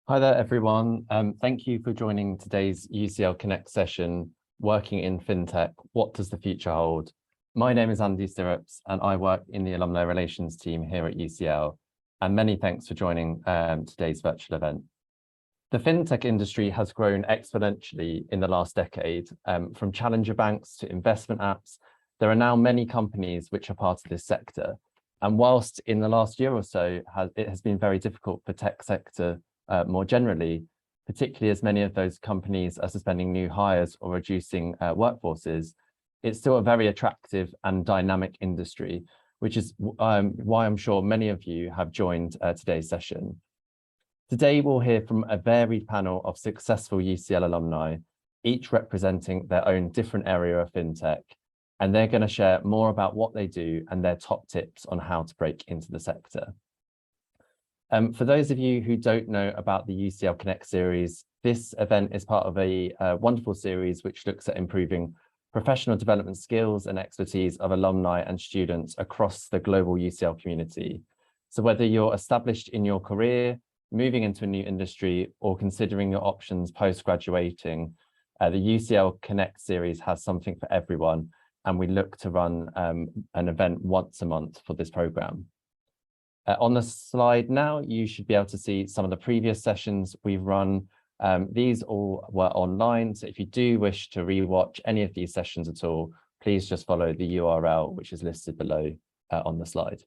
Hi there, everyone. Thank you for joining today's UCL Connect session, Working in FinTech, What Does the Future Hold? My name is Andy Stirrups, and I work in the Alumni Relations team here at UCL. And many thanks for joining today's virtual event. The FinTech industry has grown exponentially in the last decade. From challenger banks to investment apps, there are now many companies which are part of this sector. And whilst in the last year or so, it has been very difficult for tech sector more generally, particularly as many of those companies are suspending new hires or reducing workforces, it's still a very attractive and dynamic industry, which is why I'm sure many of you have joined today's session. Today, we'll hear from a varied panel of successful UCL alumni, each representing their own different area of FinTech, and they're going to share more about what they do and their top tips on how to break into the sector. For those of you who don't know about the UCL Connect series, this event is part of a wonderful series which looks at improving professional development skills and expertise of alumni and students across the global UCL community. So whether you're established in your career, moving into a new industry, or considering your options post-graduating, the UCL Connect series has something for everyone, and we look to run an event once a month for this program. On the slide now, you should be able to see some of the previous sessions we've run. These all were online, so if you do wish to rewatch any of these sessions at all, please just follow the URL, which is listed below on the slide.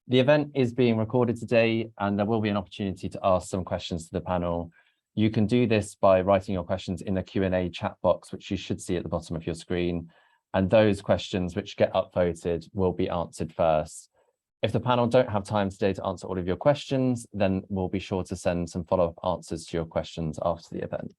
The event is being recorded today, and there will be an opportunity to ask some questions to the panel. You can do this by writing your questions in the Q&A chat box, which you should see at the bottom of your screen, and those questions which get upvoted will be answered first. If the panel don't have time today to answer all of your questions, then we'll be sure to send some follow-up answers to your questions after the event.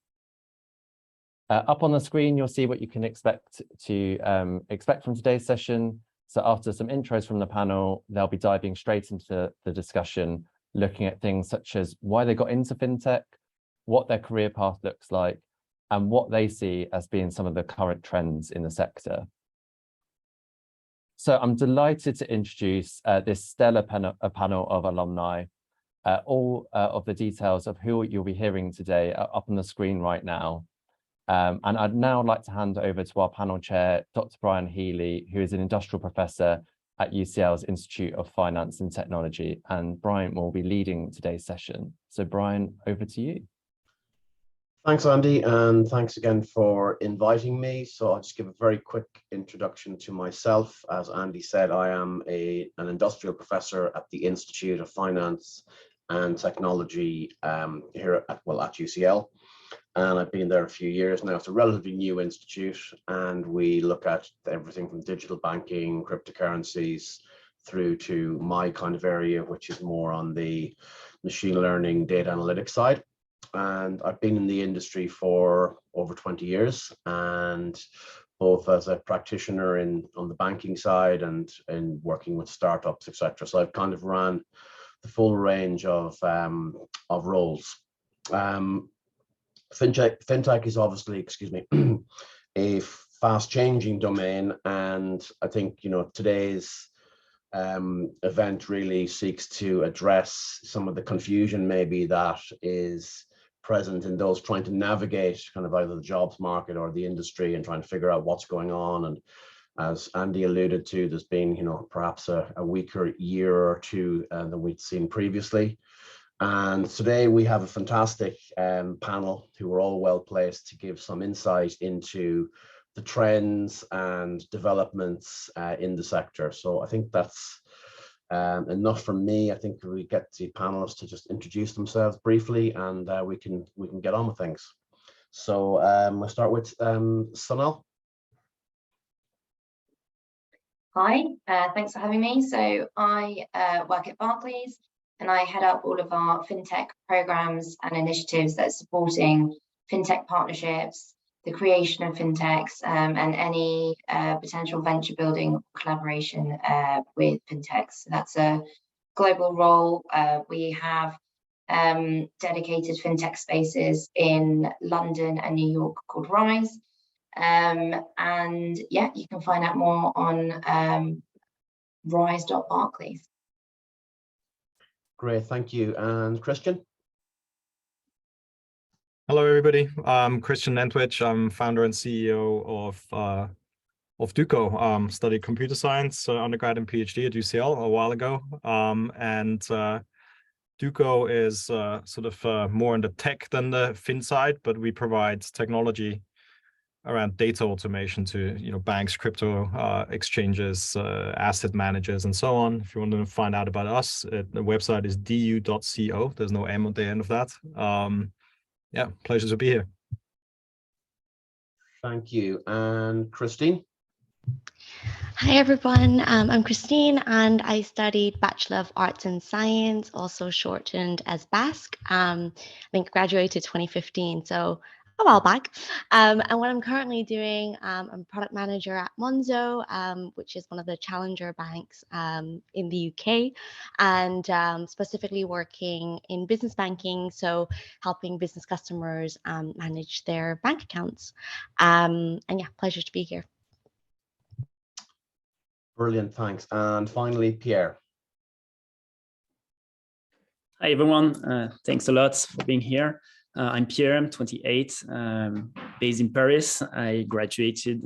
Up on the screen, you'll see what you can expect from today's session. So after some intros from the panel, they'll be diving straight into the discussion, looking at things such as why they got into FinTech, what their career path looks like, and what they see as being some of the current trends in the sector. So I'm delighted to introduce this stellar panel of alumni. All of the details of who you'll be hearing today are up on the screen right now. And I'd now like to hand over to our panel chair, Dr. Brian Healy, who is an industrial professor at UCL's Institute of Finance and Technology. And Brian will be leading today's session. So Brian, over to you. Thanks, Andy, and thanks again for inviting me. So I'll just give a very quick introduction to myself. As Andy said, I am an industrial professor at the Institute of Finance and Technology here at UCL. And I've been there a few years now. It's a relatively new institute, and we look at everything from digital banking, cryptocurrencies, through to my kind of area, which is more on the machine learning data analytics side. And I've been in the industry for over 20 years, and both as a practitioner on the banking side and working with startups, etc. So I've kind of ran the full range of roles. FinTech is obviously, a fast-changing domain, and I think today's event really seeks to address some of the confusion maybe that is present in those trying to navigate kind of either the jobs market or the industry and trying to figure out what's going on. And as Andy alluded to, there's been perhaps a weaker year or two than we'd seen previously. And today we have a fantastic panel who are all well placed to give some insight into the trends and developments in the sector. So I think that's enough from me. I think we get the panelists to just introduce themselves briefly, and we can get on with things. So we'll start with Sonal. Hi, thanks for having me. So I work at Barclays, and I head up all of our FinTech programs and initiatives that are supporting FinTech partnerships, the creation of FinTechs, and any potential venture building collaboration with FinTechs. So that's a global role. We have dedicated FinTech spaces in London and New York called Rise. And yeah, you can find out more on rise.barclays. Great, thank you. And Christian? Hello, everybody. I'm Christian Nentwich. I'm founder and CEO of Duco. Studied computer science, undergrad and PhD at UCL a while ago. Duco is sort of more in the tech than the fin side, but we provide technology around data automation to banks, crypto exchanges, asset managers, and so on. If you want to find out about us, the website is du.co. There's no M at the end of that. Yeah, pleasure to be here. Thank you. And Christine? Hi, everyone. I'm Christine, and I studied Bachelor of Arts and Science, also shortened as BASC. I think graduated 2015, so a while back. And what I'm currently doing, I'm a product manager at Monzo, which is one of the challenger banks in the UK, and specifically working in business banking, so helping business customers manage their bank accounts. And yeah, pleasure to be here. Brilliant, thanks. And finally, Pierre. Hi, everyone. Thanks a lot for being here. I'm Pierre, I'm 28, based in Paris. I graduated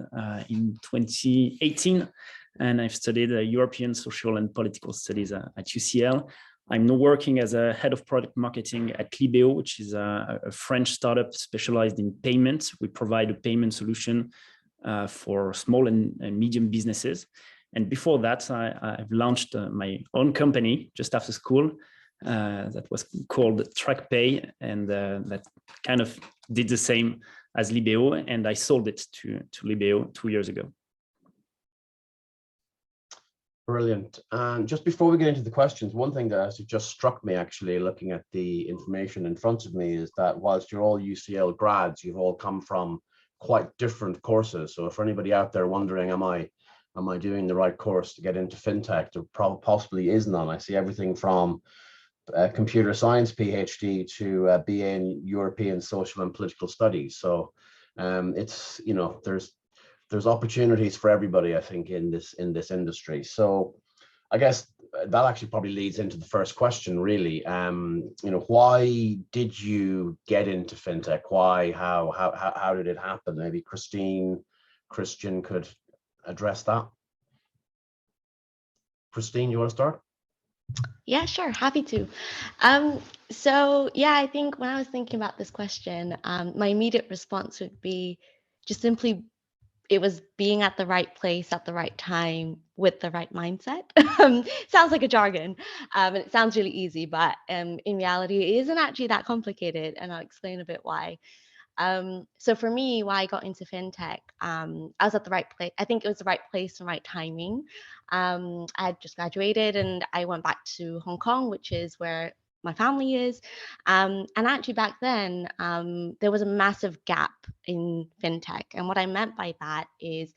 in 2018, and I've studied European social and political studies at UCL. I'm now working as a head of product marketing at Libéo, which is a French startup specialized in payments. We provide a payment solution for small and medium businesses. And before that, I've launched my own company just after school that was called TrackPay, and that kind of did the same as Libéo, and I sold it to Libéo 2 years ago. Brilliant. And just before we get into the questions, one thing that just struck me actually looking at the information in front of me is that whilst you're all UCL grads, you've all come from quite different courses. So for anybody out there wondering, am I doing the right course to get into fintech? There possibly is none. I see everything from computer science PhD to BA in European social and political studies. So it's, there's opportunities for everybody, I think, in this industry. So I guess that actually probably leads into the first question, really. Why did you get into fintech? Why? How did it happen? Maybe Christian could address that. Christine, you want to start? Yeah, sure. Happy to. So yeah, I think when I was thinking about this question, my immediate response would be just simply, it was being at the right place at the right time with the right mindset. Sounds like a jargon, and it sounds really easy, but in reality, it isn't actually that complicated, and I'll explain a bit why. So for me, why I got into fintech, I was at the right place. I think it was the right place and right timing. I had just graduated and I went back to Hong Kong, which is where my family is. And actually back then, there was a massive gap in fintech. And what I meant by that is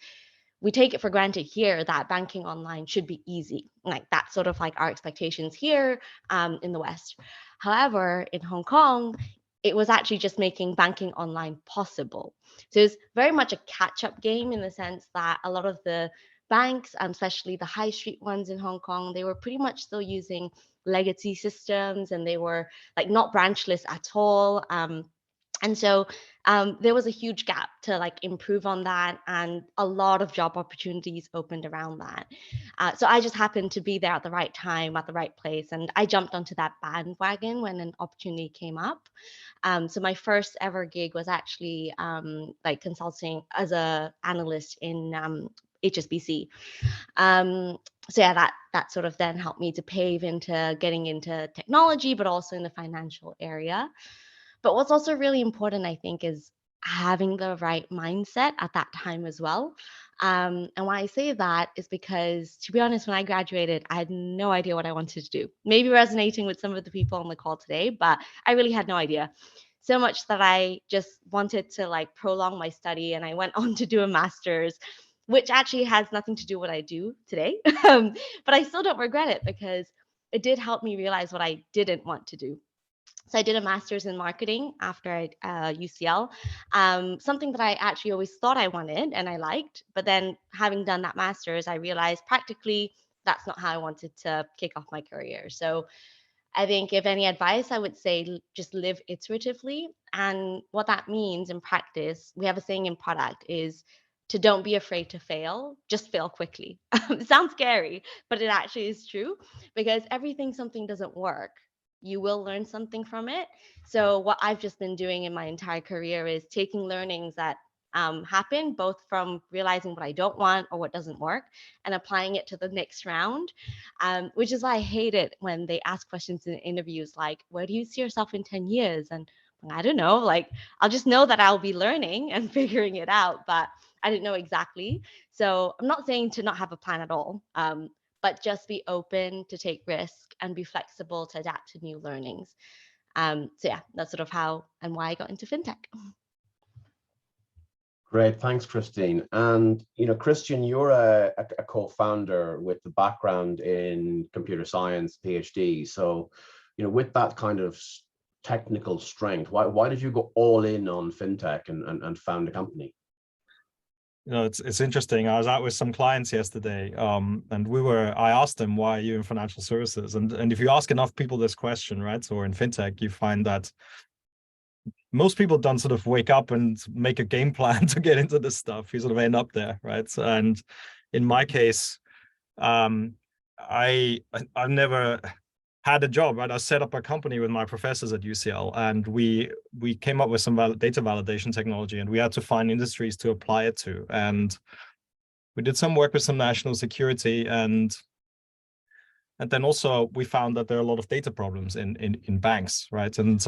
we take it for granted here that banking online should be easy. Like that's sort of like our expectations here in the West. However, in Hong Kong, it was actually just making banking online possible. So it's very much a catch-up game in the sense that a lot of the banks, especially the high street ones in Hong Kong, they were pretty much still using legacy systems, and they were like not branchless at all. And so there was a huge gap to like improve on that, and a lot of job opportunities opened around that. So I just happened to be there at the right time, at the right place, and I jumped onto that bandwagon when an opportunity came up. So my first ever gig was actually like consulting as an analyst in HSBC. So yeah, that sort of then helped me to pave into getting into technology, but also in the financial area. But what's also really important, I think, is having the right mindset at that time as well. And why I say that is because, to be honest, when I graduated, I had no idea what I wanted to do. Maybe resonating with some of the people on the call today, but I really had no idea. So much that I just wanted to like prolong my study, and I went on to do a master's, which actually has nothing to do with what I do today. But I still don't regret it because it did help me realize what I didn't want to do. So I did a master's in marketing after UCL, something that I actually always thought I wanted and I liked. But then having done that master's, I realized practically that's not how I wanted to kick off my career. So I think if any advice, I would say just live iteratively. And what that means in practice, we have a saying in product is to don't be afraid to fail, just fail quickly. It sounds scary, but it actually is true, because something doesn't work, you will learn something from it. So what I've just been doing in my entire career is taking learnings that happen, both from realizing what I don't want or what doesn't work and applying it to the next round, which is why I hate it when they ask questions in interviews like, where do you see yourself in 10 years? And I don't know, like, I'll just know that I'll be learning and figuring it out, but I didn't know exactly. So I'm not saying to not have a plan at all, but just be open to take risk and be flexible to adapt to new learnings. So yeah, that's sort of how and why I got into fintech. Great, thanks, Christine. And Christian, you're a co-founder with the background in computer science, PhD. So, with that kind of technical strength, why did you go all in on fintech and found a company? It's interesting. I was out with some clients yesterday, and I asked them, why are you in financial services? And if you ask enough people this question, right, or in fintech, you find that most people don't sort of wake up and make a game plan to get into this stuff. You sort of end up there, right? And in my case, I've never had a job, right? I set up a company with my professors at UCL, and we came up with some data validation technology, and we had to find industries to apply it to. And we did some work with some national security, and then also we found that there are a lot of data problems in banks, right? And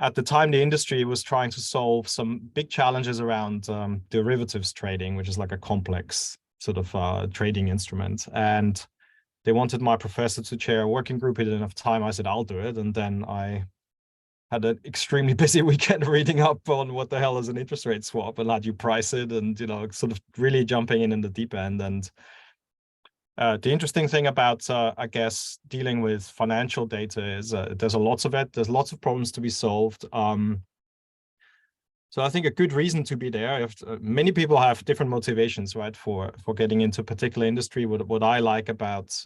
at the time, the industry was trying to solve some big challenges around derivatives trading, which is like a complex sort of trading instrument. And they wanted my professor to chair a working group. He didn't have time. I said, I'll do it. And then I had an extremely busy weekend reading up on what the hell is an interest rate swap and how do you price it, and sort of really jumping in the deep end. And the interesting thing about, I guess, dealing with financial data is there's lots of it. There's lots of problems to be solved. So I think a good reason to be there. Many people have different motivations, right, for getting into a particular industry. What I like about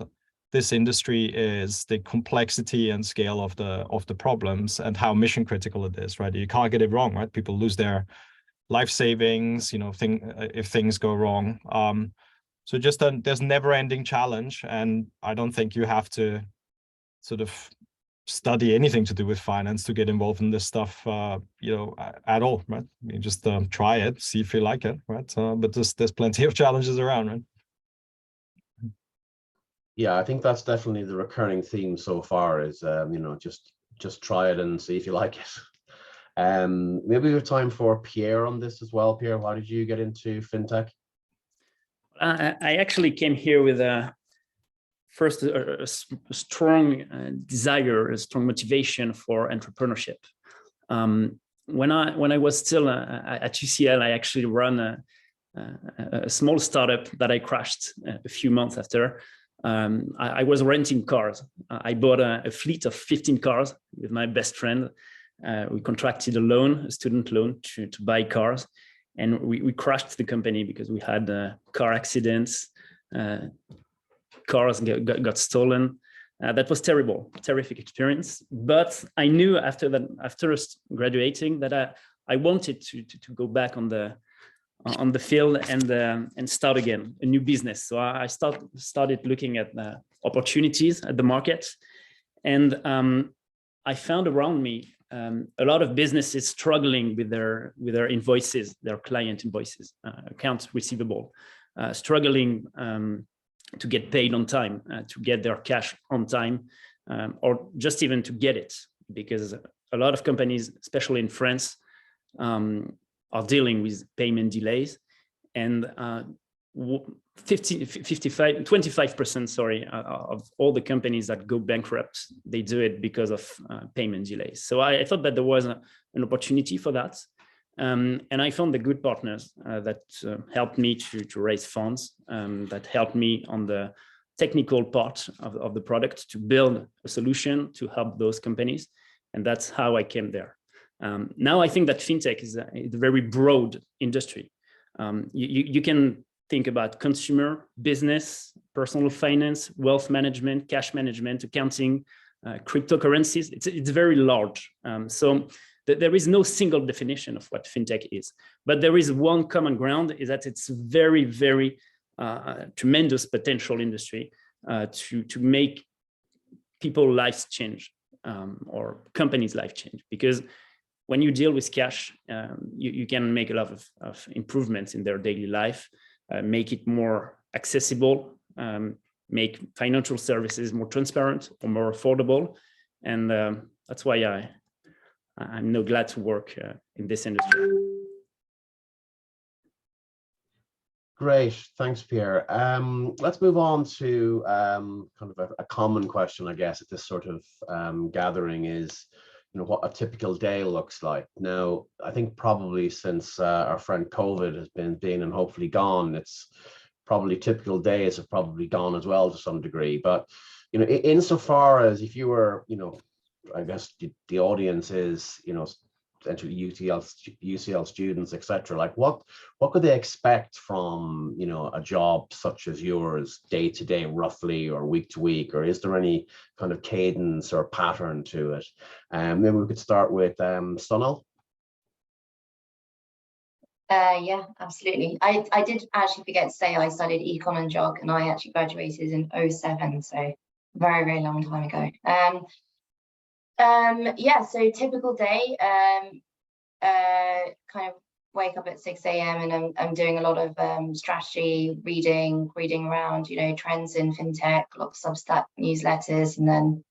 this industry is the complexity and scale of the problems and how mission critical it is, right? You can't get it wrong, right? People lose their life savings, if things go wrong. So just there's never-ending challenge, and I don't think you have to sort of study anything to do with finance to get involved in this stuff, at all, right? You just try it, see if you like it, right? But there's plenty of challenges around, right? Yeah, I think that's definitely the recurring theme so far is, just try it and see if you like it. Maybe we have time for Pierre on this as well. Pierre, why did you get into fintech? I actually came here with a strong desire, a strong motivation for entrepreneurship. When I was still at UCL, I actually run a small startup that I crashed a few months after. I was renting cars. I bought a fleet of 15 cars with my best friend. We contracted a student loan to buy cars. And we crashed the company because we had car accidents, cars got stolen. That was terrific experience. But I knew after graduating that I wanted to go back on the field and start again a new business. So I started looking at the opportunities at the market, and I found around me a lot of businesses struggling with their invoices, their client invoices, accounts receivable, struggling to get paid on time, to get their cash on time, or just even to get it, because a lot of companies, especially in France, are dealing with payment delays, and 25% of all the companies that go bankrupt, they do it because of payment delays. So I thought that there was an opportunity for that. And I found the good partners that helped me to raise funds, that helped me on the technical part of the product to build a solution to help those companies. And that's how I came there. Now I think that fintech is a very broad industry. You can think about consumer, business, personal finance, wealth management, cash management, accounting, cryptocurrencies. It's very large. So there is no single definition of what fintech is, but there is one common ground, is that it's very, very tremendous potential industry to make people's lives change, or companies' life change. Because when you deal with cash, you can make a lot of improvements in their daily life, make it more accessible, make financial services more transparent or more affordable. And that's why I'm now glad to work in this industry. Great, thanks, Pierre. Let's move on to kind of a common question, I guess, at this sort of gathering is, what a typical day looks like. Now, I think probably since our friend COVID has been and hopefully gone, it's probably typical days have probably gone as well to some degree. But, insofar as if you were, I guess the audience is, essentially UCL students, etc. Like what could they expect from, a job such as yours day to day, roughly, or week to week, or is there any kind of cadence or pattern to it? Maybe we could start with Sunil. Yeah, absolutely. I did actually forget to say I studied econ and jog, and I actually graduated in 2007, so very, very long time ago. Yeah, so typical day, kind of wake up at 6 a.m. and I'm doing a lot of strategy reading around, trends in fintech, a lot of Substack newsletters, and then,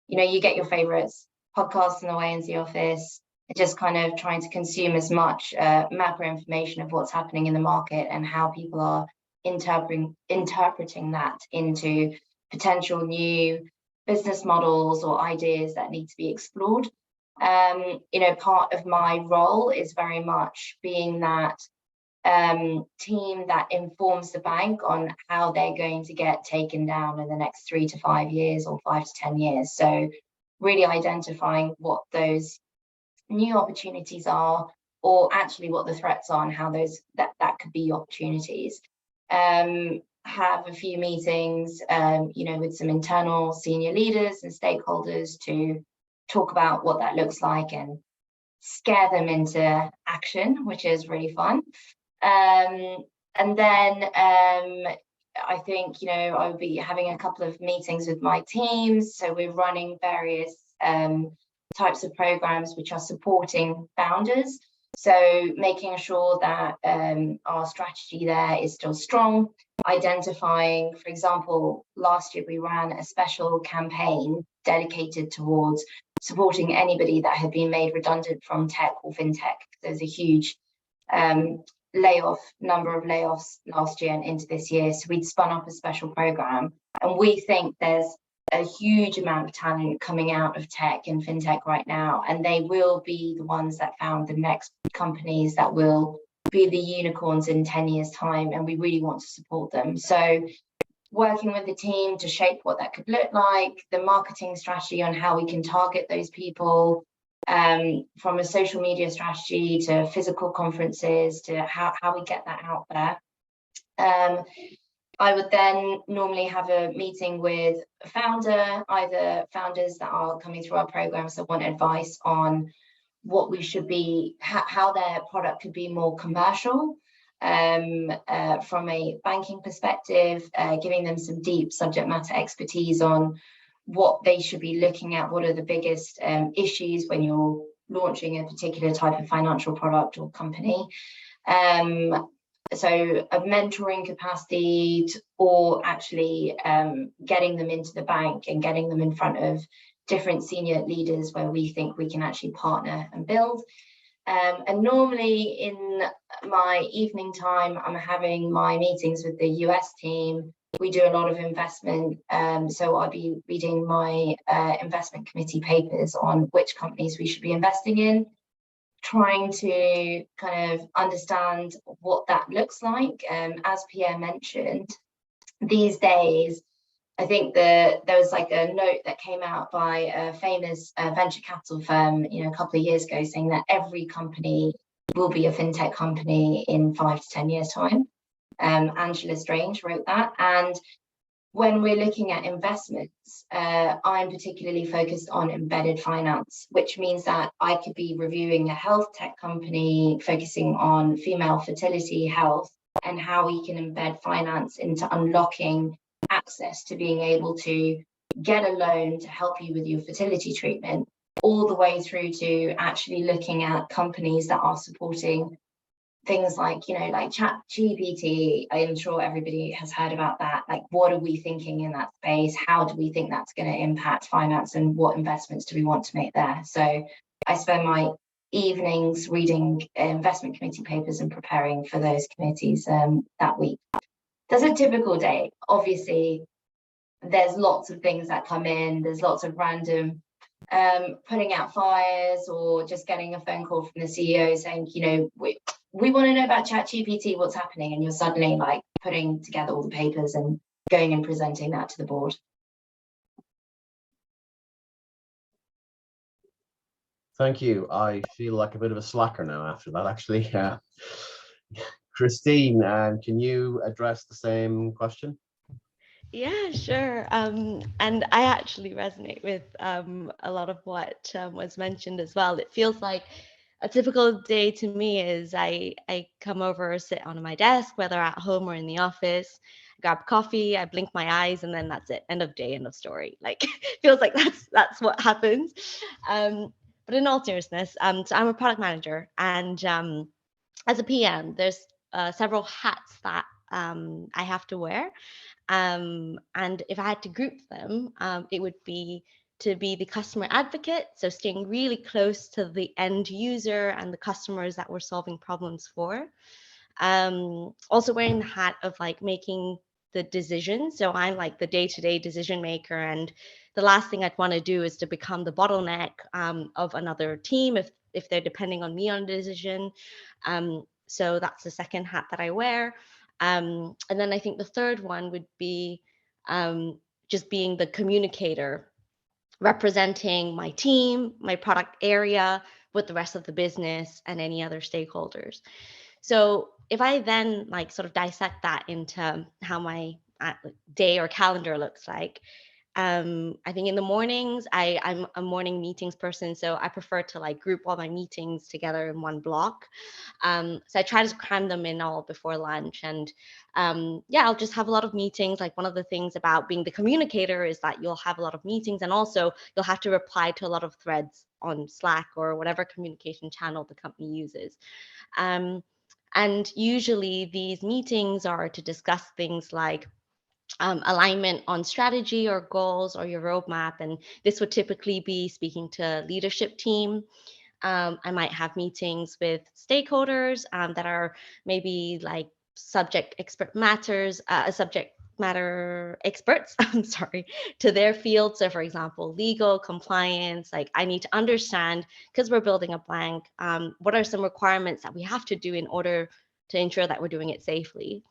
you get your favorites, podcasts on the way into the office, just kind of trying to consume as much macro information of what's happening in the market and how people are interpreting that into potential new business models or ideas that need to be explored. Part of my role is very much being that team that informs the bank on how they're going to get taken down in the next 3 to 5 years or 5 to 10 years. So really identifying what those new opportunities are, or actually what the threats are and how those that could be opportunities. Have a few meetings, with some internal senior leaders and stakeholders to talk about what that looks like and scare them into action, which is really fun. And then I think, I'll be having a couple of meetings with my teams. So we're running various types of programs which are supporting founders. So making sure that our strategy there is still strong, identifying, for example, last year we ran a special campaign dedicated towards supporting anybody that had been made redundant from tech or fintech. There's a huge number of layoffs last year and into this year. So we'd spun up a special program, and we think there's a huge amount of talent coming out of tech and fintech right now, and they will be the ones that found the next companies that will be the unicorns in 10 years time, and we really want to support them. So working with the team to shape what that could look like, the marketing strategy on how we can target those people, from a social media strategy to physical conferences to how we get that out there. I would then normally have a meeting with a founder, either founders that are coming through our programs that want advice on what we should be, how their product could be more commercial, from a banking perspective, giving them some deep subject matter expertise on what they should be looking at, what are the biggest issues when you're launching a particular type of financial product or company. So a mentoring capacity, or actually getting them into the bank and getting them in front of different senior leaders where we think we can actually partner and build. And normally in my evening time, I'm having my meetings with the US team. We do a lot of investment. So I'll be reading my investment committee papers on which companies we should be investing in, trying to kind of understand what that looks like. As Pierre mentioned, these days, I think there was like a note that came out by a famous venture capital firm, a couple of years ago, saying that every company will be a fintech company in 5 to 10 years time. Angela Strange wrote that. And when we're looking at investments, I'm particularly focused on embedded finance, which means that I could be reviewing a health tech company focusing on female fertility health and how we can embed finance into unlocking access to being able to get a loan to help you with your fertility treatment, all the way through to actually looking at companies that are supporting things like, like ChatGPT. I'm sure everybody has heard about that. Like, what are we thinking in that space? How do we think that's going to impact finance, and what investments do we want to make there? So I spend my evenings reading investment committee papers and preparing for those committees that week. There's a typical day. Obviously, there's lots of things that come in. There's lots of random putting out fires, or just getting a phone call from the CEO saying, we want to know about ChatGPT, what's happening? And you're suddenly like putting together all the papers and going and presenting that to the board. Thank you. I feel like a bit of a slacker now after that, actually. Christine, can you address the same question? Yeah, sure. And I actually resonate with a lot of what was mentioned as well. It feels like a typical day to me is I come over, sit on my desk, whether at home or in the office, grab coffee, I blink my eyes, and then that's it. End of day, end of story. Like, feels like that's what happens. But in all seriousness, so I'm a product manager, and as a PM, there's several hats that I have to wear. And if I had to group them, it would be to be the customer advocate, so staying really close to the end user and the customers that we're solving problems for. Also wearing the hat of like making the decisions. So I'm like the day-to-day decision maker, and the last thing I'd want to do is to become the bottleneck of another team if they're depending on me on a decision. So that's the second hat that I wear. And then I think the third one would be just being the communicator, representing my team, my product area with the rest of the business and any other stakeholders. So if I then like sort of dissect that into how my day or calendar looks like, I think in the mornings, I'm a morning meetings person, so I prefer to like group all my meetings together in one block. So I try to cram them in all before lunch, and yeah, I'll just have a lot of meetings. Like, one of the things about being the communicator is that you'll have a lot of meetings, and also you'll have to reply to a lot of threads on Slack or whatever communication channel the company uses. And usually these meetings are to discuss things like alignment on strategy or goals or your roadmap. And this would typically be speaking to leadership team. I might have meetings with stakeholders that are maybe like subject matter experts, I'm sorry, to their field. So for example, legal, compliance, like I need to understand, because we're building a bank, what are some requirements that we have to do in order to ensure that we're doing it safely.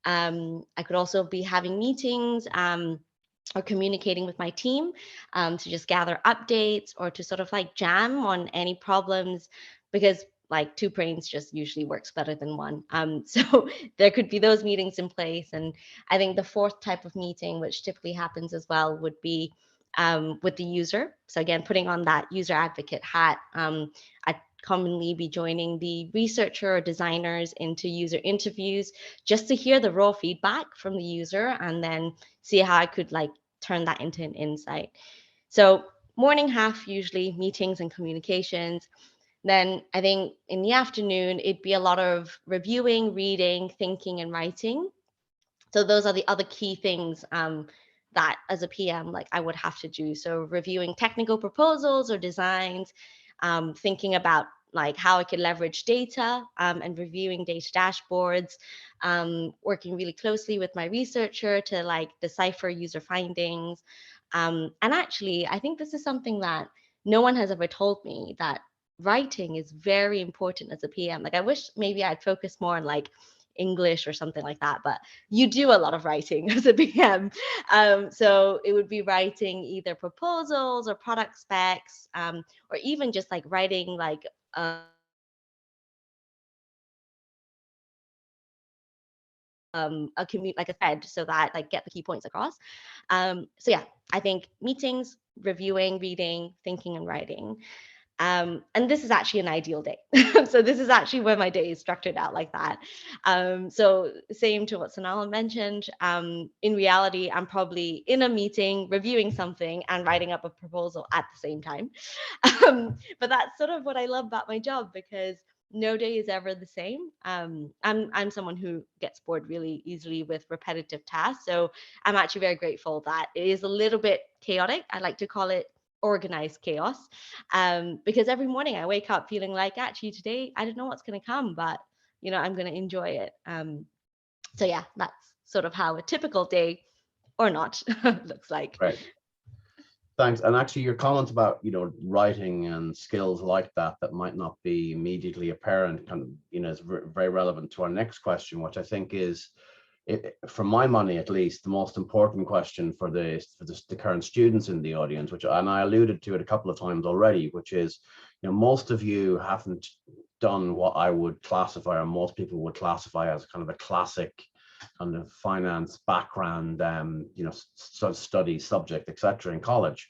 I could also be having meetings or communicating with my team to just gather updates or to sort of like jam on any problems, because like two brains just usually works better than one. So there could be those meetings in place. And I think the fourth type of meeting, which typically happens as well, would be with the user. So again, putting on that user advocate hat, I'd commonly be joining the researcher or designers into user interviews just to hear the raw feedback from the user and then see how I could like turn that into an insight. So morning half, usually meetings and communications. Then I think in the afternoon, it'd be a lot of reviewing, reading, thinking, and writing. So those are the other key things that as a PM, like I would have to do. So reviewing technical proposals or designs, thinking about like how I could leverage data and reviewing data dashboards, working really closely with my researcher to like decipher user findings. And actually, I think this is something that no one has ever told me, that writing is very important as a PM. Like I wish maybe I'd focus more on like English or something like that, but you do a lot of writing as a PM. So it would be writing either proposals or product specs, or even just like writing like a commute like a thread so that like get the key points across. So yeah, I think meetings, reviewing, reading, thinking, and writing. And this is actually an ideal day. So this is actually where my day is structured out like that. So same to what Sonal mentioned, in reality, I'm probably in a meeting, reviewing something and writing up a proposal at the same time. But that's sort of what I love about my job, because no day is ever the same. I'm someone who gets bored really easily with repetitive tasks. So I'm actually very grateful that it is a little bit chaotic. I like to call it organized chaos, because every morning I wake up feeling like, actually today I don't know what's going to come, but you know, I'm going to enjoy it. So yeah, that's sort of how a typical day or not looks like. Right. Thanks. And actually your comment about, you know, writing and skills like that might not be immediately apparent, kind of, you know, is very relevant to our next question, which I think is, for my money at least, the most important question for the current students in the audience, which, and I alluded to it a couple of times already, which is, you know, most of you haven't done what I would classify, or most people would classify as kind of a classic kind of finance background, you know, study subject, etc. in college.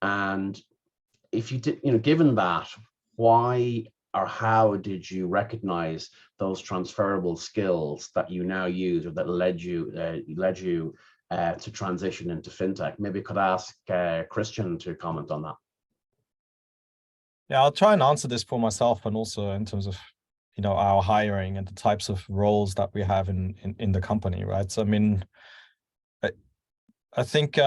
And if you did, you know, given that, why or how did you recognize those transferable skills that you now use, or that led you to transition into fintech? Maybe I could ask Christian to comment on that. Yeah, I'll try and answer this for myself, and also in terms of, you know, our hiring and the types of roles that we have in the company, right? So I mean, I think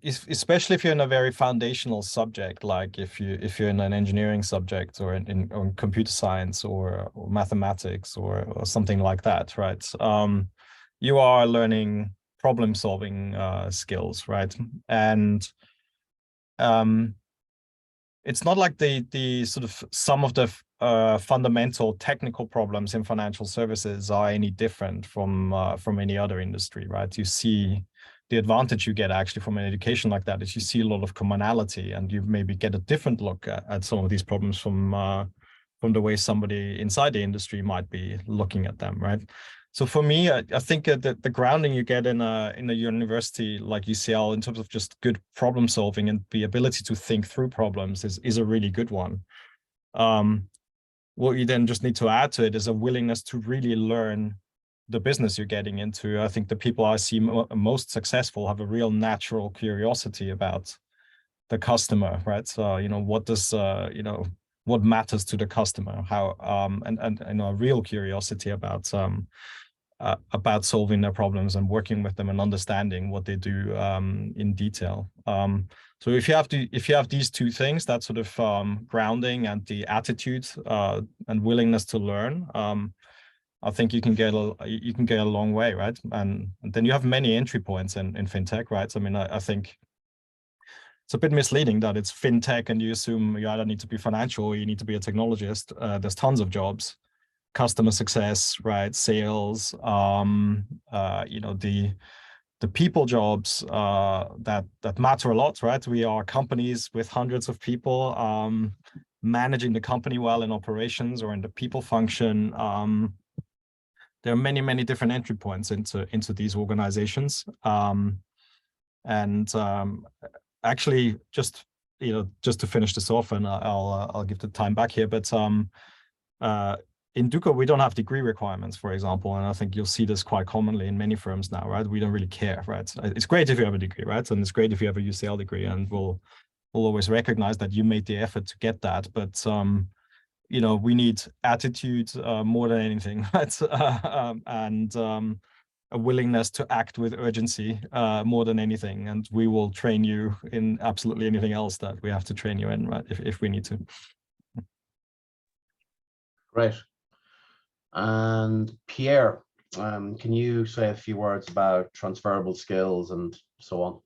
especially if you're in a very foundational subject, like if you're in an engineering subject, or in computer science, or mathematics, or something like that, right? You are learning problem solving skills, right? And it's not like the sort of some of the fundamental technical problems in financial services are any different from any other industry, right? You see the advantage you get actually from an education like that is you see a lot of commonality, and you maybe get a different look at some of these problems from the way somebody inside the industry might be looking at them, right? So for me, I think that the grounding you get in a university like UCL in terms of just good problem solving and the ability to think through problems is a really good one. What you then just need to add to it is a willingness to really learn the business you're getting into. I think the people I see most successful have a real natural curiosity about the customer, right? So, you know, what does, you know, what matters to the customer, how, and you know, a real curiosity about solving their problems and working with them and understanding what they do in detail. So if you have these two things, that sort of grounding and the attitude and willingness to learn, I think you can get a long way, right? And then you have many entry points in fintech, right? So, I mean, I think it's a bit misleading that it's fintech and you assume you either need to be financial or you need to be a technologist. There's tons of jobs, customer success, right? Sales, you know, the people jobs that matter a lot, right? We are companies with hundreds of people, managing the company well in operations or in the people function. There are many, many different entry points into these organizations. Actually, just to finish this off, and I'll give the time back here, but in Duco, we don't have degree requirements, for example, and I think you'll see this quite commonly in many firms now, right? We don't really care, right? It's great if you have a degree, right? And it's great if you have a UCL degree, and we'll always recognize that you made the effort to get that, but you know, we need attitude more than anything, right? And a willingness to act with urgency more than anything. And we will train you in absolutely anything else that we have to train you in, right? If we need to. Great. And Pierre, can you say a few words about transferable skills and so on?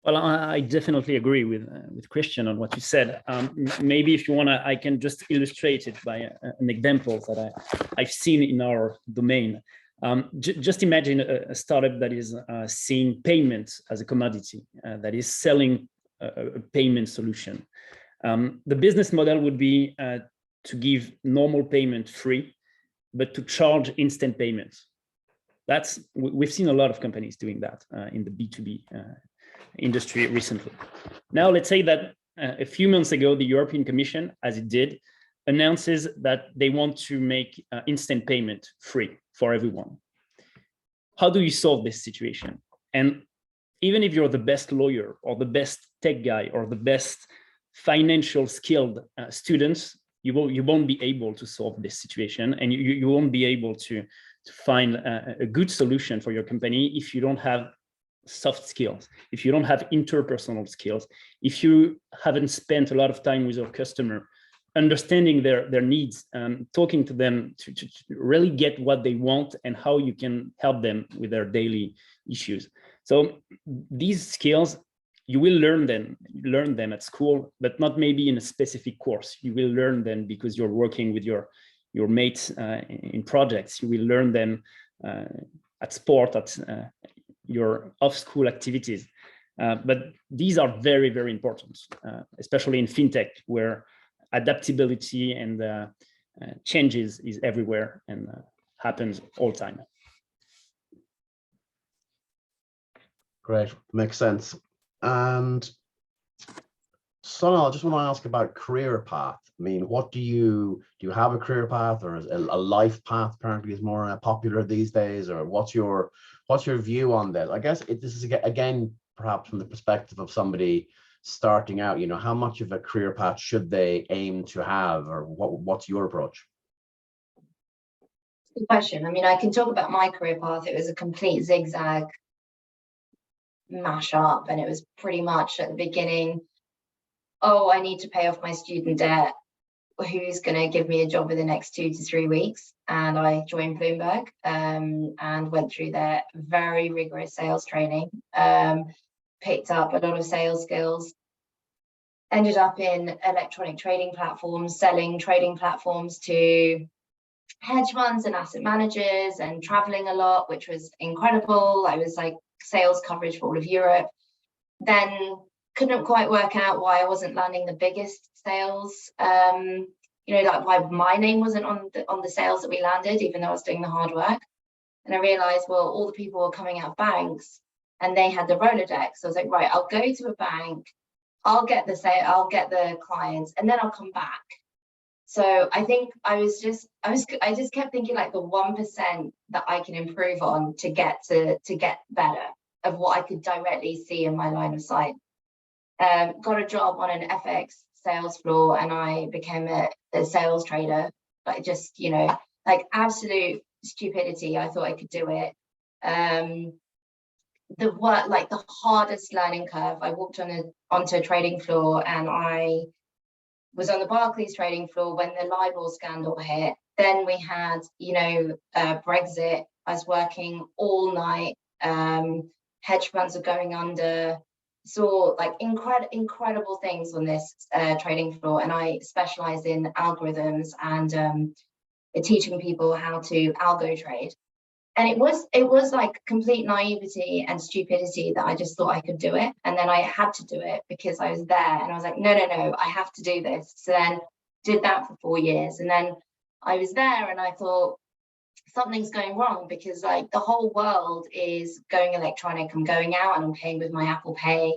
Well, I definitely agree with Christian on what you said. Maybe if you want to, I can just illustrate it by an example that I've seen in our domain. Just imagine a startup that is seeing payment as a commodity, that is selling a payment solution. The business model would be to give normal payment free, but to charge instant payments. We've seen a lot of companies doing that in the B2B industry recently. Now, let's say that a few months ago, the European Commission, as it did, announces that they want to make instant payment free for everyone. How do you solve this situation? And even if you're the best lawyer or the best tech guy or the best financial skilled students, you won't be able to solve this situation, and you won't be able to find a good solution for your company if you don't have soft skills, if you don't have interpersonal skills, if you haven't spent a lot of time with your customer, understanding their needs, talking to them to really get what they want and how you can help them with their daily issues. So these skills, you will learn them at school, but not maybe in a specific course. You will learn them because you're working with your mates in projects. You will learn them at sport, at your off-school activities. But these are very, very important, especially in fintech, where adaptability and changes is everywhere and happens all the time. Great, makes sense. And Sonal, I just want to ask about career path. I mean, what do you have a career path, or is a life path apparently is more popular these days, or what's your view on that? I guess this is again perhaps from the perspective of somebody starting out. You know, how much of a career path should they aim to have, or what's your approach? Good question. I mean, I can talk about my career path. It was a complete zigzag mash up, and it was pretty much at the beginning, oh, I need to pay off my student debt. Who's going to give me a job in the next 2 to 3 weeks? And I joined Bloomberg and went through their very rigorous sales training, picked up a lot of sales skills, ended up in electronic trading platforms, selling trading platforms to hedge funds and asset managers, and traveling a lot, which was incredible. I was like sales coverage for all of Europe. Then couldn't quite work out why I wasn't landing the biggest sales, like why my name wasn't on the sales that we landed, even though I was doing the hard work. And I realized, well, all the people were coming out of banks and they had the Rolodex. So I was like, right, I'll go to a bank, I'll get the clients, and then I'll come back. So I think I just kept thinking like the 1% that I can improve on to get better of what I could directly see in my line of sight. Got a job on an FX sales floor, and I became a sales trader. Like just, like absolute stupidity. I thought I could do it. The work, like the hardest learning curve. I walked onto a trading floor, and I was on the Barclays trading floor when the LIBOR scandal hit. Then we had, Brexit. I was working all night. Hedge funds are going under. Saw like incredible things on this trading floor, and I specialize in algorithms and teaching people how to algo trade. And it was like complete naivety and stupidity that I just thought I could do it, and then I had to do it because I was there, and I was like, no, I have to do this. So then did that for 4 years, and then I was there, and I thought something's going wrong because like the whole world is going electronic. I'm going out and I'm paying with my Apple Pay,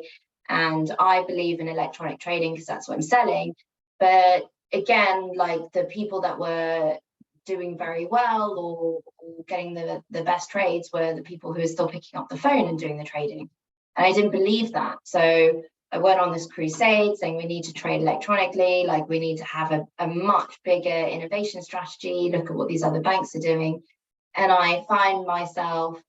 and I believe in electronic trading because that's what I'm selling. But again, like the people that were doing very well or getting the best trades were the people who were still picking up the phone and doing the trading. And I didn't believe that. So I went on this crusade saying we need to trade electronically, like we need to have a much bigger innovation strategy, look at what these other banks are doing. And I find myself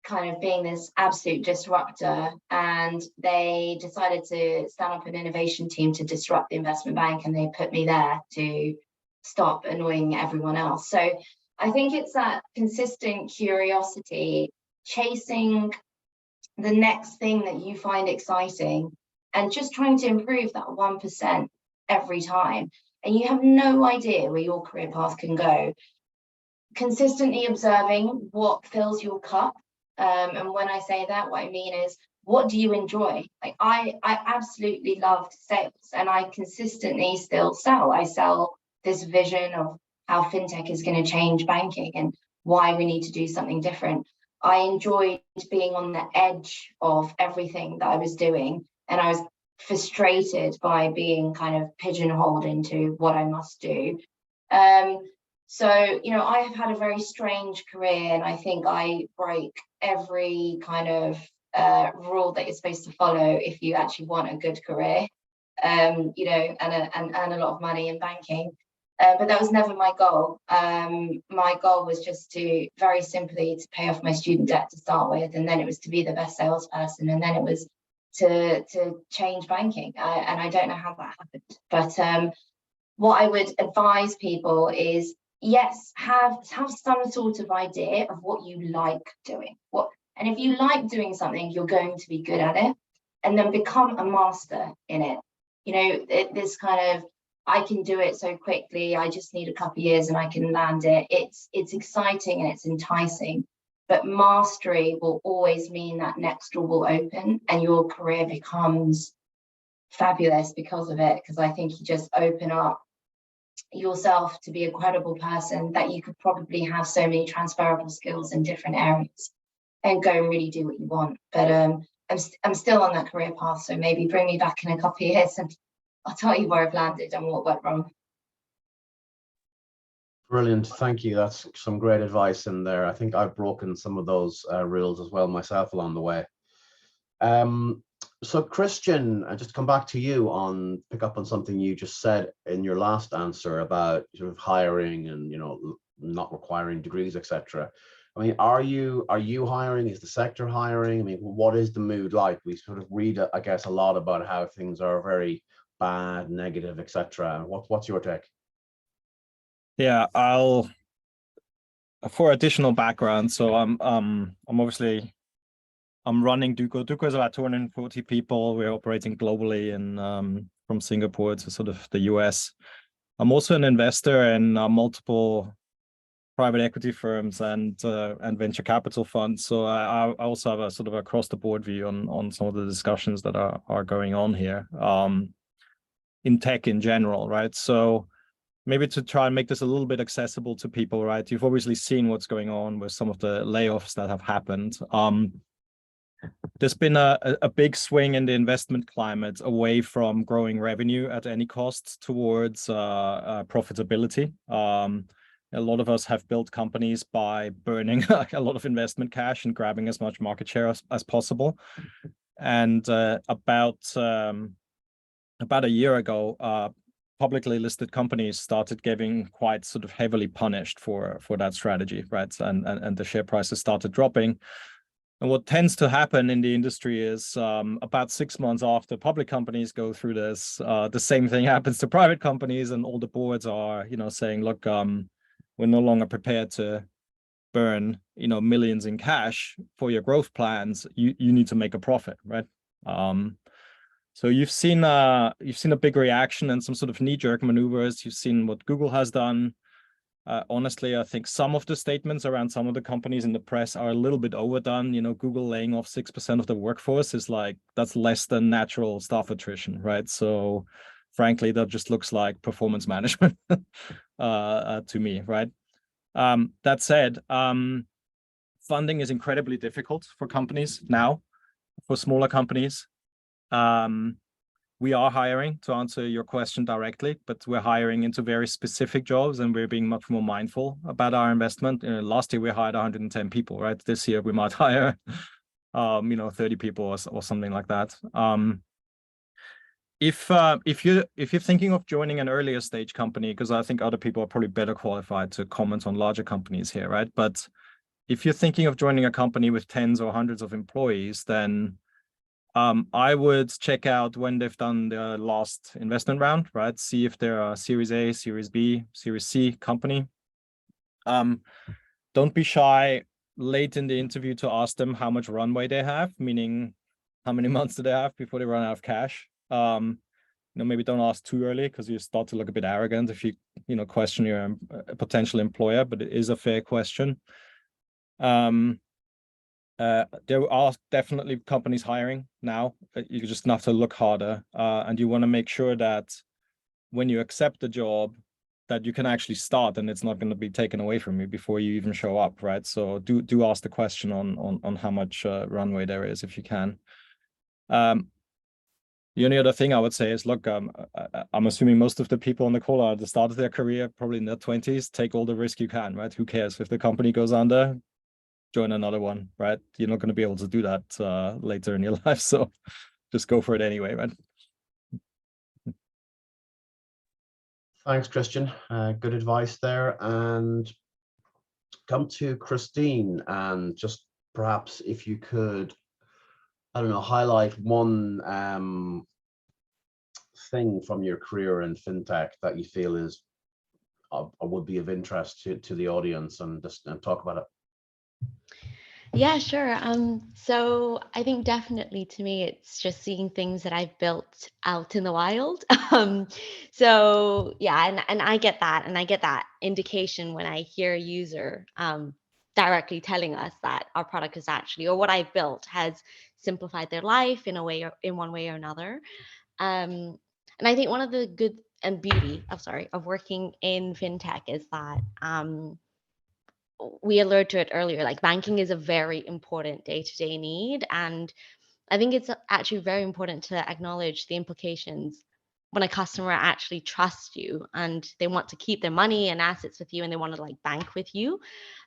kind of being this absolute disruptor, and they decided to stand up an innovation team to disrupt the investment bank, and they put me there to stop annoying everyone else. So I think it's that consistent curiosity, chasing the next thing that you find exciting, and just trying to improve that 1% every time. And you have no idea where your career path can go. Consistently observing what fills your cup. And when I say that, what I mean is, what do you enjoy? Like I absolutely loved sales, and I consistently still sell. I sell this vision of how fintech is going to change banking and why we need to do something different. I enjoyed being on the edge of everything that I was doing, and I was frustrated by being kind of pigeonholed into what I must do. So, you know, I have had a very strange career, and I think I break every kind of rule that you're supposed to follow if you actually want a good career, you know, and earn a lot of money in banking. But that was never my goal. My goal was just to, very simply, to pay off my student debt to start with, and then it was to be the best salesperson, and then it was to change banking. And I don't know how that happened. But what I would advise people is, yes, have some sort of idea of what you like doing. And if you like doing something, you're going to be good at it, and then become a master in it. You know, this kind of, I can do it so quickly, I just need a couple of years and I can land it. It's exciting and it's enticing, but mastery will always mean that next door will open and your career becomes fabulous because of it. Because I think you just open up yourself to be a credible person, that you could probably have so many transferable skills in different areas and go and really do what you want. But I'm still on that career path, so maybe bring me back in a couple of years and I'll tell you where I've landed and what went wrong. Brilliant, thank you. That's some great advice in there. I think I've broken some of those rules as well myself along the way. So Christian, I just come back to you on, pick up on something you just said in your last answer about sort of hiring and, you know, not requiring degrees, etc. I mean, are you hiring? Is the sector hiring? I mean, what is the mood like? We sort of read, I guess, a lot about how things are very bad, negative, etc. What's your take? Yeah, for additional background, so I'm obviously running Duco. Duco is about 240 people. We're operating globally in from Singapore to sort of the US. I'm also an investor in multiple private equity firms and venture capital funds. So I also have a sort of across the board view on some of the discussions that are going on here in tech in general, right? So maybe to try and make this a little bit accessible to people, right? You've obviously seen what's going on with some of the layoffs that have happened. There's been a big swing in the investment climate away from growing revenue at any cost towards profitability. A lot of us have built companies by burning a lot of investment cash and grabbing as much market share as possible. And about a year ago, publicly listed companies started getting quite sort of heavily punished for that strategy, right? And the share prices started dropping. And what tends to happen in the industry is about 6 months after public companies go through this, the same thing happens to private companies, and all the boards are, you know, saying, look, we're no longer prepared to burn, you know, millions in cash for your growth plans. You need to make a profit, right? So you've seen a big reaction and some sort of knee-jerk maneuvers. You've seen what Google has done. Honestly, I think some of the statements around some of the companies in the press are a little bit overdone. You know, Google laying off 6% of the workforce is like, that's less than natural staff attrition, right? So frankly, that just looks like performance management to me, right? That said, funding is incredibly difficult for companies now, for smaller companies. We are hiring, to answer your question directly, but we're hiring into very specific jobs, and we're being much more mindful about our investment. Last year we hired 110 people, right? This year we might hire, 30 people or something like that. If you're thinking of joining an earlier stage company, because I think other people are probably better qualified to comment on larger companies here, right? But if you're thinking of joining a company with tens or hundreds of employees, then I would check out when they've done their last investment round, right? See if they're a Series A, Series B, Series C company. Don't be shy late in the interview to ask them how much runway they have, meaning how many months do they have before they run out of cash. Maybe don't ask too early, because you start to look a bit arrogant if you question your potential employer, but it is a fair question. There are definitely companies hiring now. You just have to look harder, and you want to make sure that when you accept the job, that you can actually start and it's not going to be taken away from you before you even show up, right? So do ask the question on how much runway there is if you can. The only other thing I would say is, look, I'm assuming most of the people on the call are at the start of their career, probably in their 20s. Take all the risk you can, right? Who cares if the company goes under? Join another one, right? You're not going to be able to do that later in your life, so just go for it anyway, right? Thanks, Christian. Good advice there. And come to Christine, and just perhaps if you could, I don't know, highlight one thing from your career in fintech that you feel is would be of interest to the audience, and just talk about it. Yeah, sure. So I think definitely to me, it's just seeing things that I've built out in the wild. So yeah, and I get that, and I get that indication when I hear a user directly telling us that our product is actually, or what I've built has simplified their life in a way, or in one way or another. And I think one of the good and beauty of working in fintech is that we alluded to it earlier, like banking is a very important day-to-day need. And I think it's actually very important to acknowledge the implications when a customer actually trusts you and they want to keep their money and assets with you and they want to like bank with you.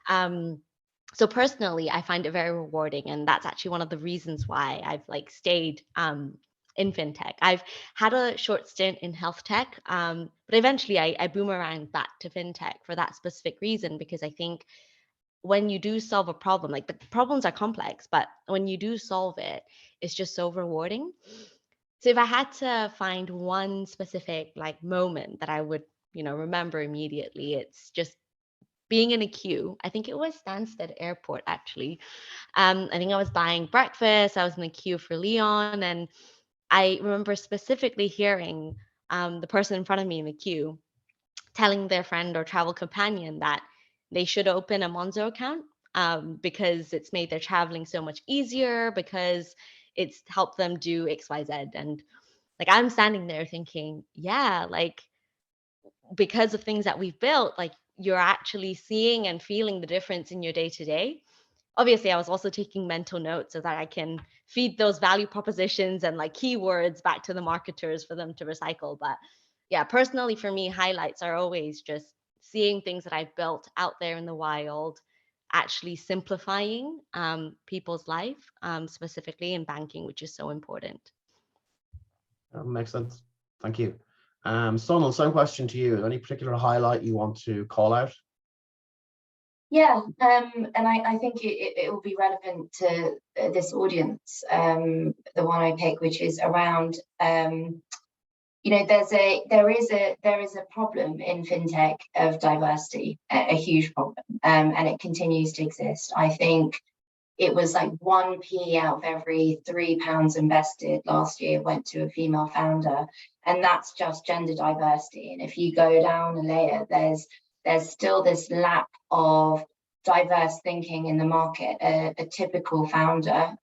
So personally, I find it very rewarding. And that's actually one of the reasons why I've like stayed in fintech. I've had a short stint in health tech, but eventually I boomerang back to fintech for that specific reason, because I think when you do solve a problem, like the problems are complex, but when you do solve it, it's just so rewarding. So if I had to find one specific like moment that I would, remember immediately, it's just being in a queue. I think it was Stansted Airport, actually. I think I was buying breakfast. I was in the queue for Leon, and I remember specifically hearing the person in front of me in the queue telling their friend or travel companion that they should open a Monzo account because it's made their traveling so much easier, because it's helped them do XYZ. And like, I'm standing there thinking, yeah, like, because of things that we've built, like you're actually seeing and feeling the difference in your day to day. Obviously, I was also taking mental notes so that I can feed those value propositions and like keywords back to the marketers for them to recycle. But yeah, personally for me, highlights are always just seeing things that I've built out there in the wild, actually simplifying people's life, specifically in banking, which is so important. That makes sense. Thank you. Sonal, same question to you. Any particular highlight you want to call out? Yeah, and I think it will be relevant to this audience, the one I pick, which is around, there is a problem in fintech of diversity, a huge problem, and it continues to exist. I think it was like 1p out of every £3 invested last year went to a female founder, and that's just gender diversity. And if you go down a layer, there's still this lack of diverse thinking in the market. A typical founder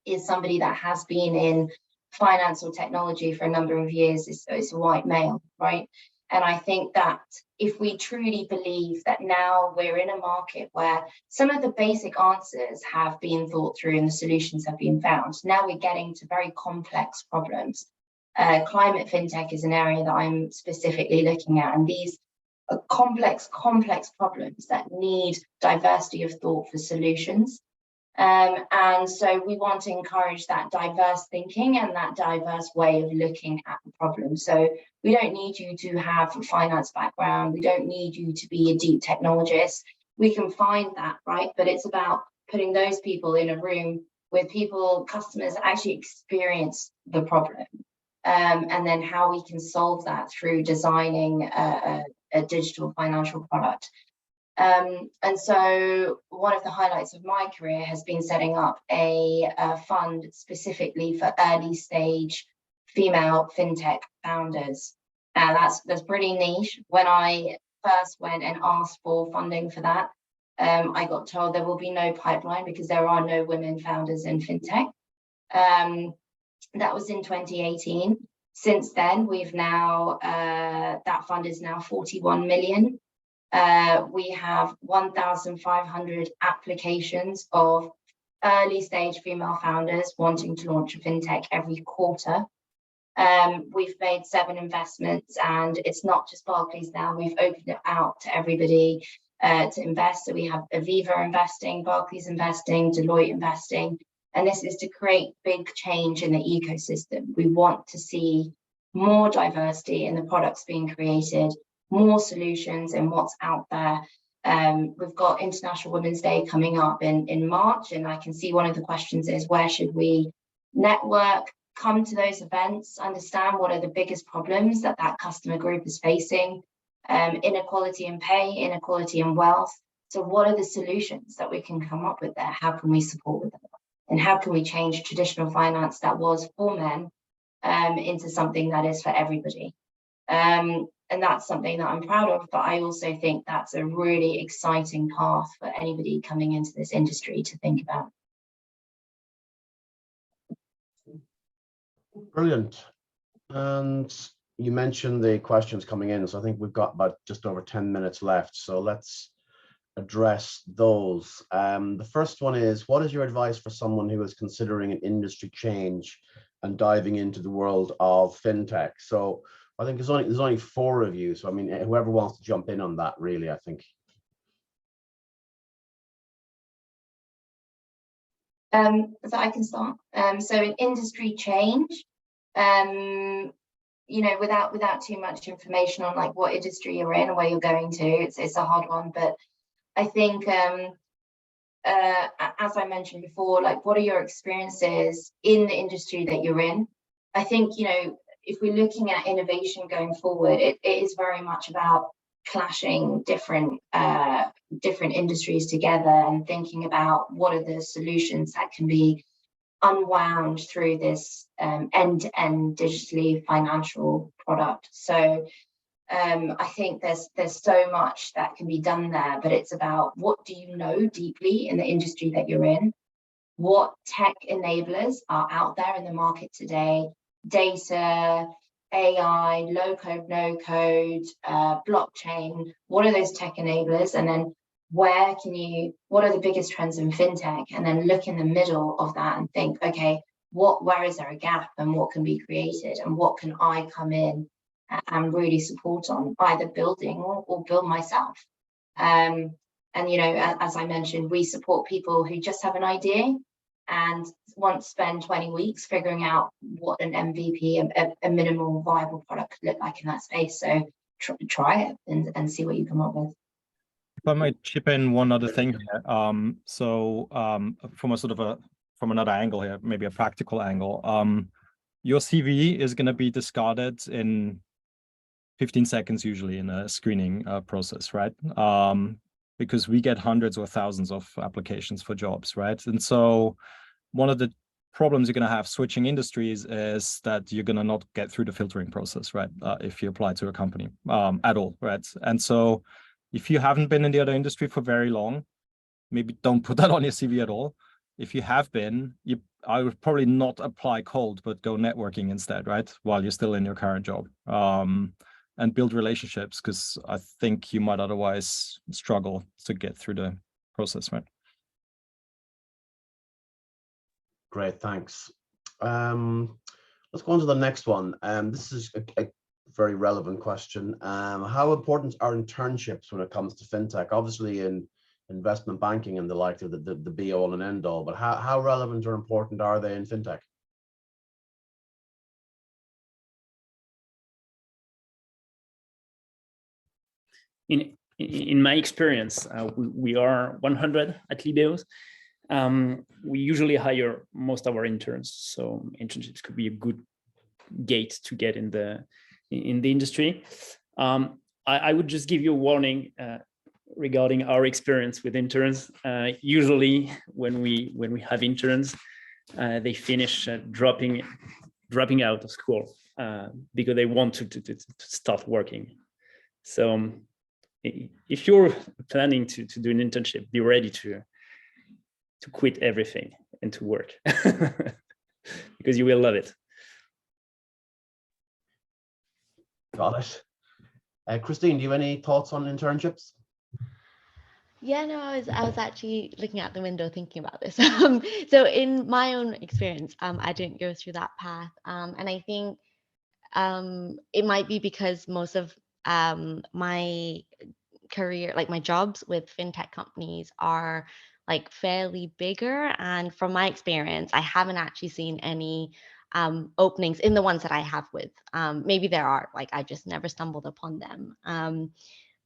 is somebody that has been in finance or technology for a number of years. It's a white male, right? And I think that if we truly believe that now we're in a market where some of the basic answers have been thought through and the solutions have been found, now we're getting to very complex problems. Climate fintech is an area that I'm specifically looking at, and these are complex problems that need diversity of thought for solutions. And so we want to encourage that diverse thinking and that diverse way of looking at the problem. So we don't need you to have a finance background. We don't need you to be a deep technologist. We can find that, right? But it's about putting those people in a room with customers that actually experience the problem. And then how we can solve that through designing a digital financial product. And so one of the highlights of my career has been setting up a fund specifically for early stage female fintech founders. That's pretty niche. When I first went and asked for funding for that, I got told there will be no pipeline because there are no women founders in fintech. That was in 2018. Since then, we've now, that fund is now 41 million. We have 1,500 applications of early stage female founders wanting to launch a fintech every quarter. We've made 7 investments, and it's not just Barclays now. We've opened it out to everybody to invest. So we have Aviva investing, Barclays investing, Deloitte investing, and this is to create big change in the ecosystem. We want to see more diversity in the products being created, more solutions in what's out there. We've got International Women's Day coming up in March, and I can see one of the questions is, where should we network? Come to those events, understand what are the biggest problems that customer group is facing, inequality in pay, inequality in wealth. So what are the solutions that we can come up with there? How can we support with them? And how can we change traditional finance that was for men into something that is for everybody? And that's something that I'm proud of, but I also think that's a really exciting path for anybody coming into this industry to think about. Brilliant. And you mentioned the questions coming in, so I think we've got about just over 10 minutes left, so let's address those. The first one is, what is your advice for someone who is considering an industry change and diving into the world of fintech? So I think there's only 4 of you, so I mean, whoever wants to jump in on that, really, I think. So I can start. So an industry change, you know, without too much information on like what industry you're in or where you're going to, it's a hard one. But I think, as I mentioned before, like, what are your experiences in the industry that you're in? I think, you know, if we're looking at innovation going forward, it is very much about clashing different industries together and thinking about what are the solutions that can be unwound through this end-to-end digitally financial product. So I think there's so much that can be done there, but it's about, what do you know deeply in the industry that you're in? What tech enablers are out there in the market today? Data, AI, low code, no code, blockchain, what are those tech enablers? And then what are the biggest trends in fintech? And then look in the middle of that and think, okay, where is there a gap and what can be created and what can I come in and really support on, either building or build myself. And, you know, as I mentioned, we support people who just have an idea and want to spend 20 weeks figuring out what an MVP, a minimal viable product could look like in that space. So try it and see what you come up with. If I might chip in one other thing here. From a sort of from another angle here, maybe a practical angle, your CV is going to be discarded in 15 seconds usually in a screening process, right? Because we get hundreds or thousands of applications for jobs, right? And so one of the problems you're going to have switching industries is that you're going to not get through the filtering process, right? If you apply to a company at all, right? And so if you haven't been in the other industry for very long, maybe don't put that on your CV at all. If you have been, I would probably not apply cold, but go networking instead, right? While you're still in your current job. And build relationships, because I think you might otherwise struggle to get through the process, right? Great, thanks. Let's go on to the next one. This is a very relevant question. How important are internships when it comes to fintech? Obviously in investment banking and the like, of the be all and end all, but how relevant or important are they in fintech? In my experience, we are 100 at Libeos. We usually hire most of our interns, so internships could be a good gate to get in the industry. I would just give you a warning regarding our experience with interns. Usually, when we have interns, they finish dropping out of school because they want to start working. So if you're planning to do an internship, be ready to quit everything and to work because you will love it. Got it. Christine, do you have any thoughts on internships? Yeah, no, I was actually looking out the window thinking about this. So in my own experience, I didn't go through that path, and I think it might be because most of my career, like my jobs with fintech companies, are like fairly bigger, and from my experience, I haven't actually seen any openings in the ones that I have with. Maybe there are, like I just never stumbled upon them.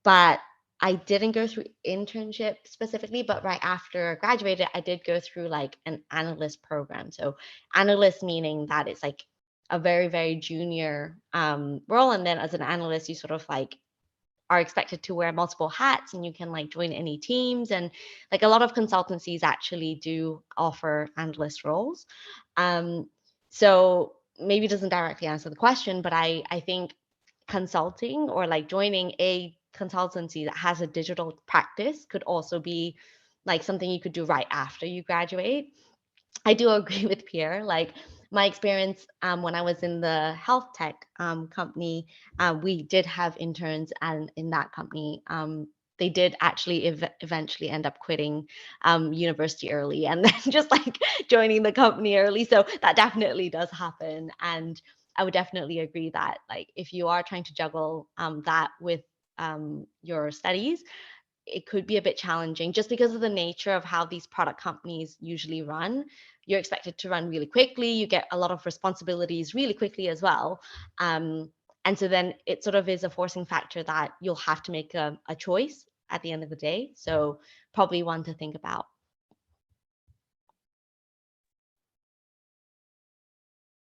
But I didn't go through internship specifically, but right after I graduated, I did go through like an analyst program. So analyst meaning that it's like a very, very junior role. And then as an analyst, you sort of like are expected to wear multiple hats, and you can like join any teams. And like a lot of consultancies actually do offer analyst roles. So maybe it doesn't directly answer the question, but I think consulting or like joining a consultancy that has a digital practice could also be like something you could do right after you graduate. I do agree with Pierre. Like my experience when I was in the health tech company, we did have interns, and in that company, they did actually eventually end up quitting university early and then just like joining the company early. So that definitely does happen. And I would definitely agree that like if you are trying to juggle that with your studies, it could be a bit challenging just because of the nature of how these product companies usually run. You're expected to run really quickly. You get a lot of responsibilities really quickly as well. And so then it sort of is a forcing factor that you'll have to make a choice at the end of the day. So probably one to think about.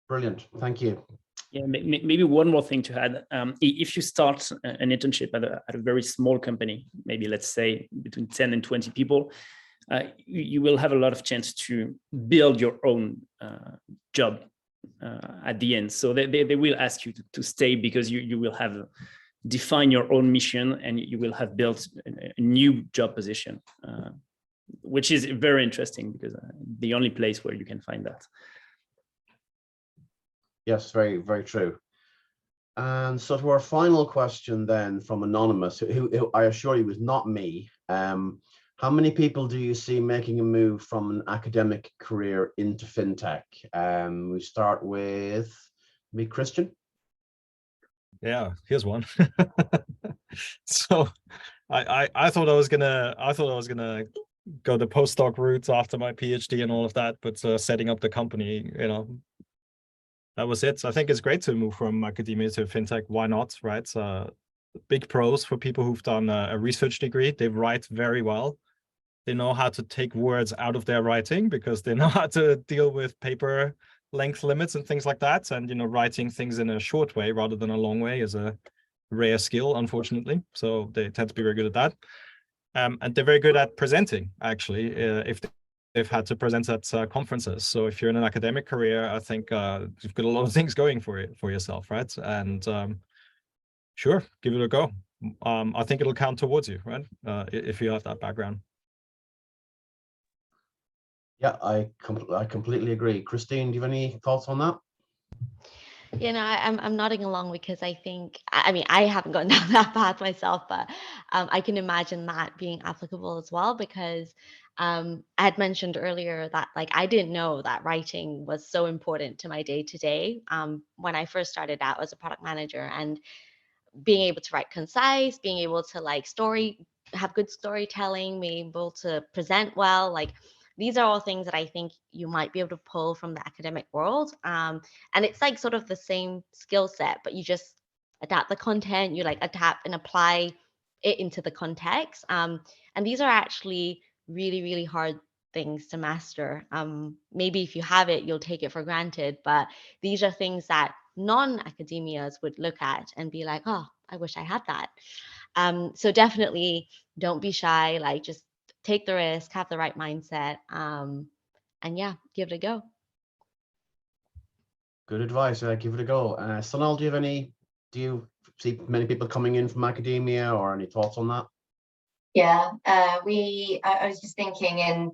Brilliant. Thank you. Yeah, maybe one more thing to add. If you start an internship at a very small company, maybe let's say between 10 and 20 people, you will have a lot of chance to build your own job at the end. So they will ask you to stay because you will have defined your own mission, and you will have built a new job position, which is very interesting because the only place where you can find that. Yes, very, very true. And so to our final question then from Anonymous, who I assure you was not me. How many people do you see making a move from an academic career into fintech? We start with me, Christian. Yeah, here's one. So I thought I was gonna go the postdoc route after my PhD and all of that, but setting up the company, that was it. So I think it's great to move from academia to fintech. Why not, right? Big pros for people who've done a research degree. They write very well. They know how to take words out of their writing because they know how to deal with paper length limits and things like that. And, writing things in a short way rather than a long way is a rare skill, unfortunately. So they tend to be very good at that. And they're very good at presenting, actually, if they've had to present at conferences. So if you're in an academic career, I think you've got a lot of things going for yourself, right? And sure, give it a go. I think it'll count towards you, right? If you have that background. Yeah, I completely agree. Christine, do you have any thoughts on that? I'm nodding along because I think, I mean, I haven't gone down that path myself, but I can imagine that being applicable as well, because I had mentioned earlier that like I didn't know that writing was so important to my day to day when I first started out as a product manager, and being able to write concise, being able to like have good storytelling, being able to present well, like these are all things that I think you might be able to pull from the academic world. And it's like sort of the same skill set, but you just adapt the content, you like adapt and apply it into the context. And these are actually really, really hard things to master. Maybe if you have it, you'll take it for granted, but these are things that non-academias would look at and be like, oh, I wish I had that. So definitely don't be shy, like just take the risk, have the right mindset, and yeah, give it a go. Good advice. Give it a go. Sonal, do you see many people coming in from academia, or any thoughts on that? Yeah, I was just thinking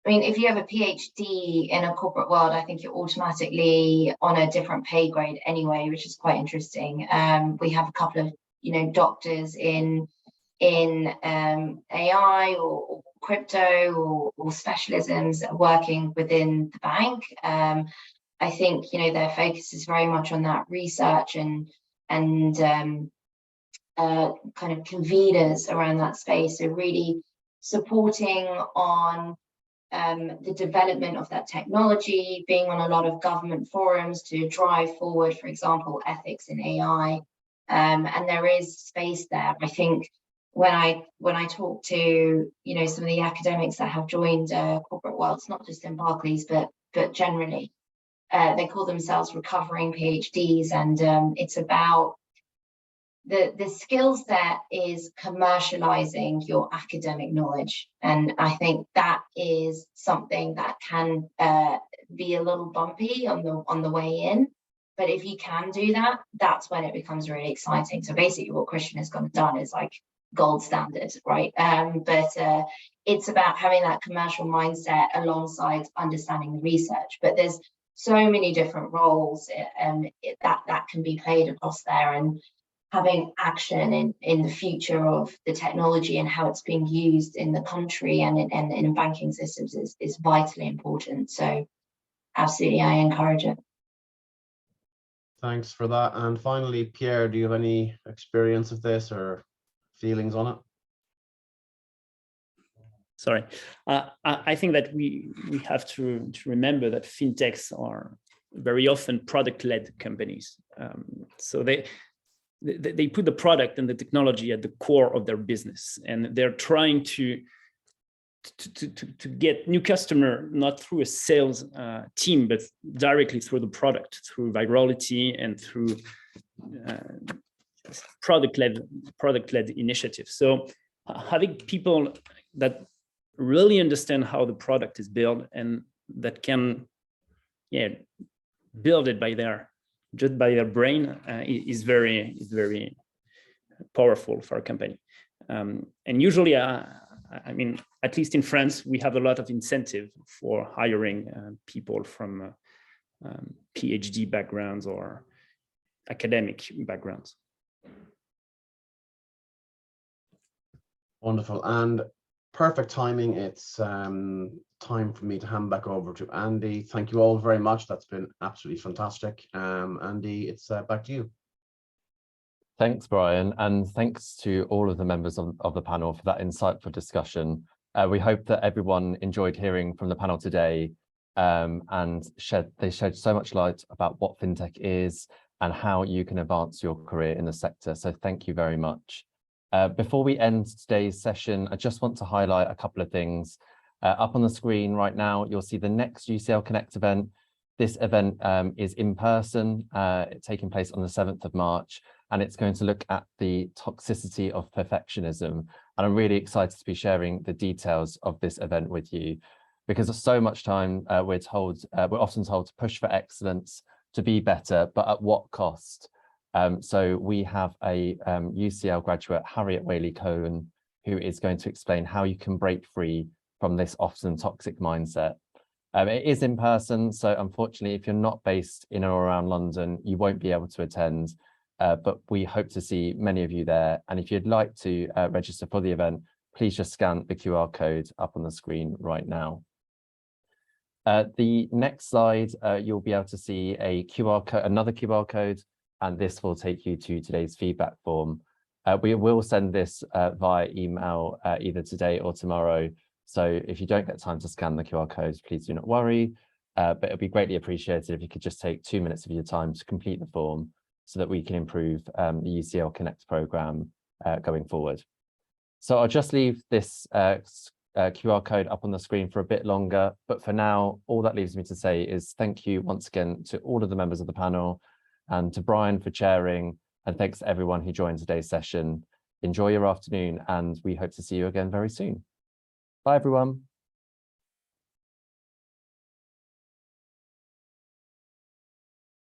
I mean, if you have a PhD in a corporate world, I think you're automatically on a different pay grade anyway, which is quite interesting. We have a couple of, doctors in AI or crypto or specialisms working within the bank. I think, their focus is very much on that research and kind of conveners around that space. So really supporting on the development of that technology, being on a lot of government forums to drive forward, for example, ethics in AI. And there is space there. I think when I talk to some of the academics that have joined corporate worlds, not just in Barclays but generally, they call themselves recovering PhDs, and it's about the skill set is commercializing your academic knowledge. And I think that is something that can be a little bumpy on the way in. But if you can do that, that's when it becomes really exciting. So basically what Christian has done is like gold standard, right? But it's about having that commercial mindset alongside understanding the research. But there's so many different roles that can be played across there, and having action in the future of the technology and how it's being used in the country and in banking systems is vitally important. So absolutely, I encourage it. Thanks for that. And finally, Pierre, do you have any experience of this or feelings on it? Sorry, I think that we have to remember that fintechs are very often product-led companies. So they put the product and the technology at the core of their business, and they're trying to get new customer, not through a sales team, but directly through the product, through virality and through product-led initiatives. So having people that really understand how the product is built and that can build it just by their brain is very powerful for a company. And usually, I mean, at least in France, we have a lot of incentive for hiring people from PhD backgrounds or academic backgrounds. Wonderful. And perfect timing. It's time for me to hand back over to Andy. Thank you all very much. That's been absolutely fantastic. Andy, it's back to you. Thanks, Brian, and thanks to all of the members of the panel for that insightful discussion. We hope that everyone enjoyed hearing from the panel today, and they shed so much light about what fintech is and how you can advance your career in the sector. So thank you very much. Before we end today's session, I just want to highlight a couple of things. Up on the screen right now, you'll see the next UCL Connect event. This event is in person, taking place on the 7th of March, and it's going to look at the toxicity of perfectionism. And I'm really excited to be sharing the details of this event with you, because so much time we're often told to push for excellence, to be better, but at what cost? So we have a UCL graduate, Harriet Whaley-Cohen, who is going to explain how you can break free from this often toxic mindset. It is in person, so unfortunately, if you're not based in or around London, you won't be able to attend, but we hope to see many of you there. And if you'd like to register for the event, please just scan the QR code up on the screen right now. The next slide, you'll be able to see a QR code, another QR code, and this will take you to today's feedback form. We will send this via email either today or tomorrow. So if you don't get time to scan the QR codes, please do not worry, but it'll be greatly appreciated if you could just take 2 minutes of your time to complete the form so that we can improve the UCL Connect program going forward. So I'll just leave this QR code up on the screen for a bit longer, but for now, all that leaves me to say is thank you once again to all of the members of the panel and to Brian for chairing, and thanks to everyone who joined today's session. Enjoy your afternoon, and we hope to see you again very soon. Bye, everyone.